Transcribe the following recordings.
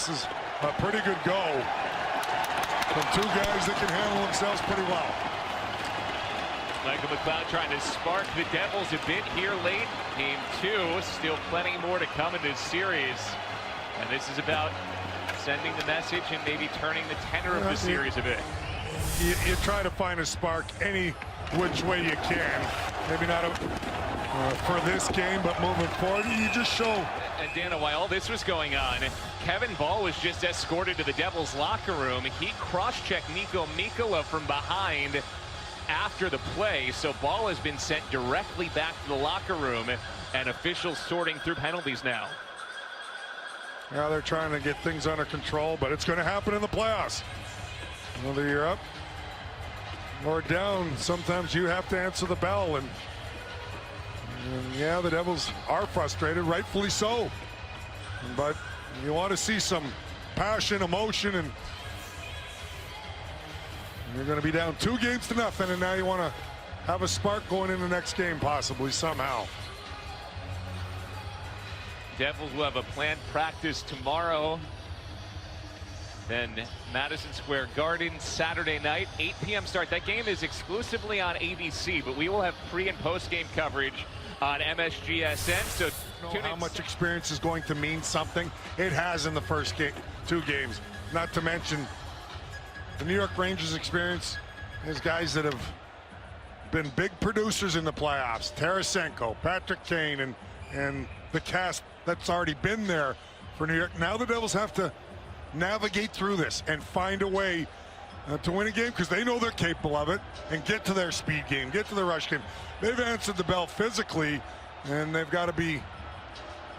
This is a pretty good go from two guys that can handle themselves pretty well. Michael McLeod trying to spark the Devils a bit here late. Game 2, still plenty more to come in this series. And this is about sending the message and maybe turning the tenor of the series a bit. You try to find a spark any which way you can. Maybe not for this game, but moving forward, you just show. And Dana, while all this was going on, Kevin Ball was just escorted to the Devils locker room. He cross-checked Niko Mikkola from behind after the play, so Ball has been sent directly back to the locker room, and officials sorting through penalties now. Yeah, they're trying to get things under control, but it's going to happen in the playoffs. Whether you're up or down, sometimes you have to answer the bell, and yeah, the Devils are frustrated, rightfully so. But you want to see some passion, emotion, and you're going to be down 2-0, and now you want to have a spark going in the next game, possibly, somehow. Devils will have a planned practice tomorrow. Then Madison Square Garden Saturday night, 8 p.m. start. That game is exclusively on ABC, but we will have pre- and post-game coverage on MSGSN. So how much experience is going to mean something? It has in the first 2 games. Not to mention the New York Rangers experience is guys that have been big producers in the playoffs. Tarasenko, Patrick Kane, and the cast that's already been there for New York. Now the Devils have to navigate through this and find a way to win a game, because they know they're capable of it, and get to their speed game, get to the rush game. They've answered the bell physically, and they've got to be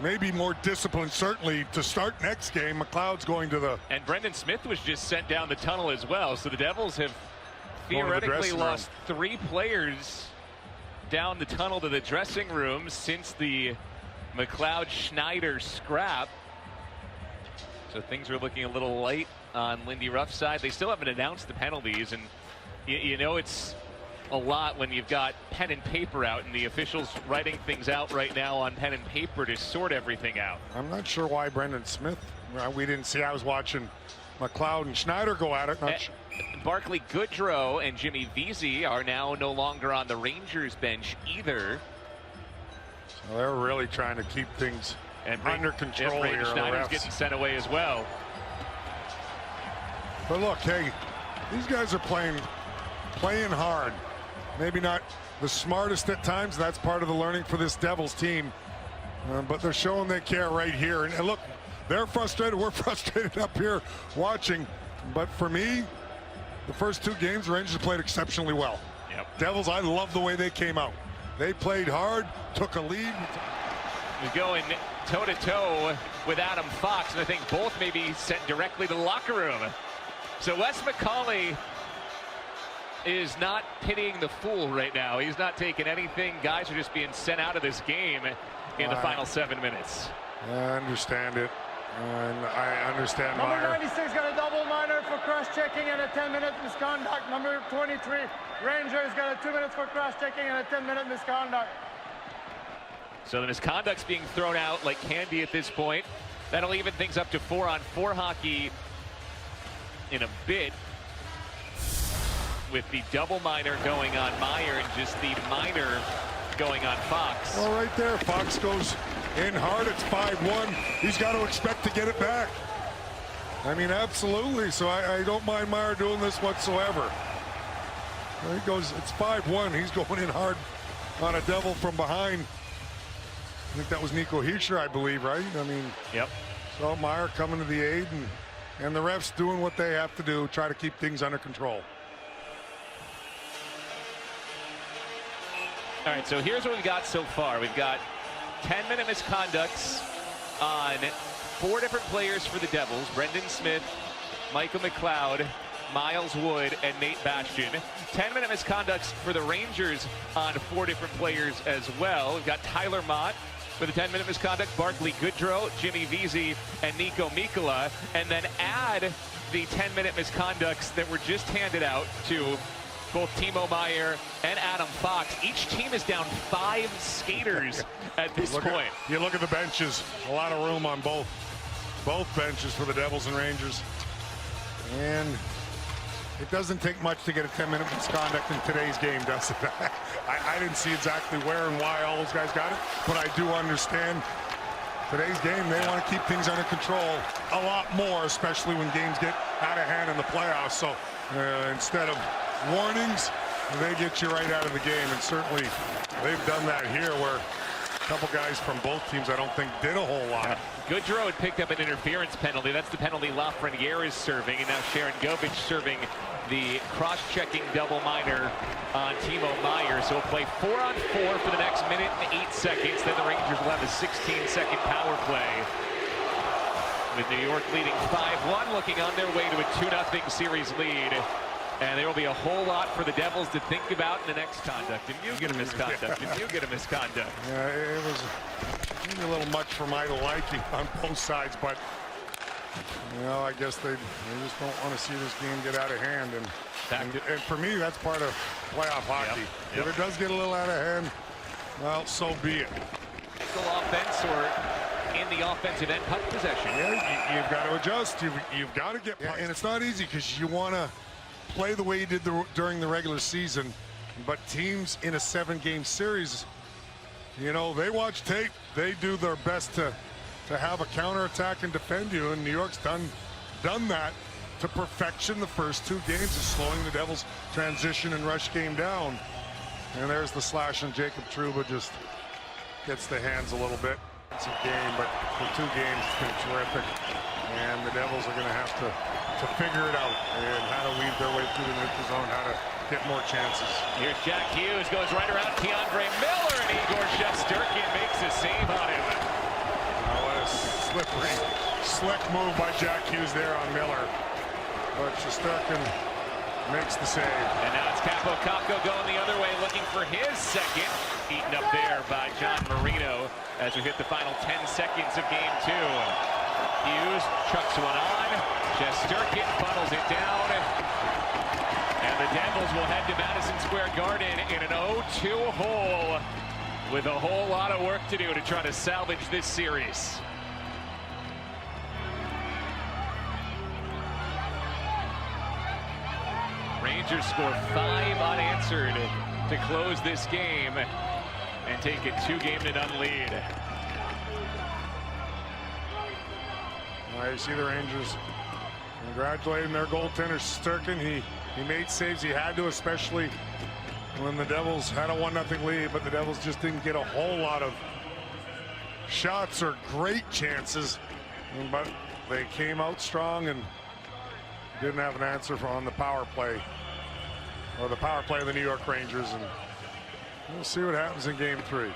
maybe more disciplined, certainly, to start next game. McLeod's going to the... And Brendan Smith was just sent down the tunnel as well, so the Devils have theoretically lost 3 players down the tunnel to the dressing room since the McLeod-Schneider scrap. So things are looking a little light on Lindy Ruff's side. They still haven't announced the penalties, and you know it's a lot when you've got pen and paper out, and the officials writing things out right now on pen and paper to sort everything out. I'm not sure why Brendan Smith, we didn't see. I was watching McLeod and Schneider go at it. Barclay Goodrow and Jimmy Vesey are now no longer on the Rangers bench either. So they're really trying to keep things under control here. Schneider's getting sent away as well. But look, hey, these guys are playing hard. Maybe not the smartest at times. That's part of the learning for this Devils team. But they're showing they care right here. And look, they're frustrated. We're frustrated up here watching. But for me, the first 2 games, the Rangers played exceptionally well. Yep. Devils, I love the way they came out. They played hard, took a lead. He's going toe-to-toe with Adam Fox, and I think both may be sent directly to the locker room. So Wes McCauley is not pitying the fool right now. He's not taking anything. Guys are just being sent out of this game in the final 7 minutes. I understand it. And I understand Number Meyer. 96 got a double minor for cross-checking and a 10-minute misconduct. Number 23, Rangers got a 2 minutes for cross-checking and a 10-minute misconduct. So the misconduct's being thrown out like candy at this point. That'll even things up to 4-on-4 hockey in a bit, with the double minor going on Meyer and just the minor going on Fox. Well, right there, Fox goes in hard. It's 5-1. He's got to expect to get it back. I mean, absolutely. So I don't mind Meyer doing this whatsoever. There he goes. It's 5-1. He's going in hard on a Devil from behind. I think that was Nico Hischier, I believe, right? I mean, yep. So Meyer coming to the aid, and the refs doing what they have to do, try to keep things under control. All right, so here's what we've got so far. We've got 10-minute misconducts on 4 different players for the Devils: Brendan Smith, Michael McLeod, Miles Wood, and Nate Bastian. 10-minute misconducts for the Rangers on 4 different players as well. We've got Tyler Mott with a 10-minute misconduct, Barclay Goodrow, Jimmy Vesey, and Niko Mikkola, and then add the 10-minute misconducts that were just handed out to both Timo Meier and Adam Fox. Each team is down 5 skaters at this point. You look at the benches, a lot of room on both. both benches for the Devils and Rangers. And it doesn't take much to get a 10-minute misconduct in today's game, does it? I didn't see exactly where and why all those guys got it, but I do understand today's game, they want to keep things under control a lot more, especially when games get out of hand in the playoffs. So instead of warnings, they get you right out of the game. And certainly they've done that here, where a couple guys from both teams I don't think did a whole lot. Goodrow had picked up an interference penalty. That's the penalty Lafreniere is serving, and now Sharon Govich serving the cross-checking double minor on Timo Meier. So we'll play 4-on-4 for the next minute and 8 seconds. Then the Rangers will have a 16-second power play, with New York leading 5-1, looking on their way to a 2-0 series lead. And there will be a whole lot for the Devils to think about in the next conduct. And you get a misconduct, and you get a misconduct. Yeah, it was maybe a little much for my liking on both sides, but you know, I guess they just don't want to see this game get out of hand. And for me, that's part of playoff hockey. If it does get a little out of hand, well, so be it. Still offense or in the offensive end puck possession. Yeah, you've got to adjust. You've got to get pucks. And it's not easy because you want to play the way you did during the regular season, but teams in a 7-game series, you know, they watch tape. They do their best to have a counterattack and defend you, and New York's done that to perfection the first 2 games of slowing the Devils' transition and rush game down. And there's the slash, and Jacob Trouba just gets the hands a little bit. It's a game, but for 2 games it's been terrific, and the Devils are going to have to figure it out and how to weave their way through the neutral zone, how to get more chances. Here's Jack Hughes, goes right around Keandre Miller, and Igor Shesterkin makes a save on him. What a slippery, slick move by Jack Hughes there on Miller. But Shesterkin makes the save. And now it's Capo Caco going the other way, looking for his second. Eaten up there by John Marino as we hit the final 10 seconds of game 2. Hughes chucks one on. Shesterkin funnels it down. And the Devils will head to Madison Square Garden in an 0-2 hole, with a whole lot of work to do to try to salvage this series. Rangers score 5 unanswered to close this game and take a 2-0 lead. You see the Rangers congratulating their goaltender Shesterkin. He made saves he had to, especially when the Devils had a 1-0 lead, but the Devils just didn't get a whole lot of shots or great chances, but they came out strong and didn't have an answer on the power play, or the power play of the New York Rangers, and we'll see what happens in game 3.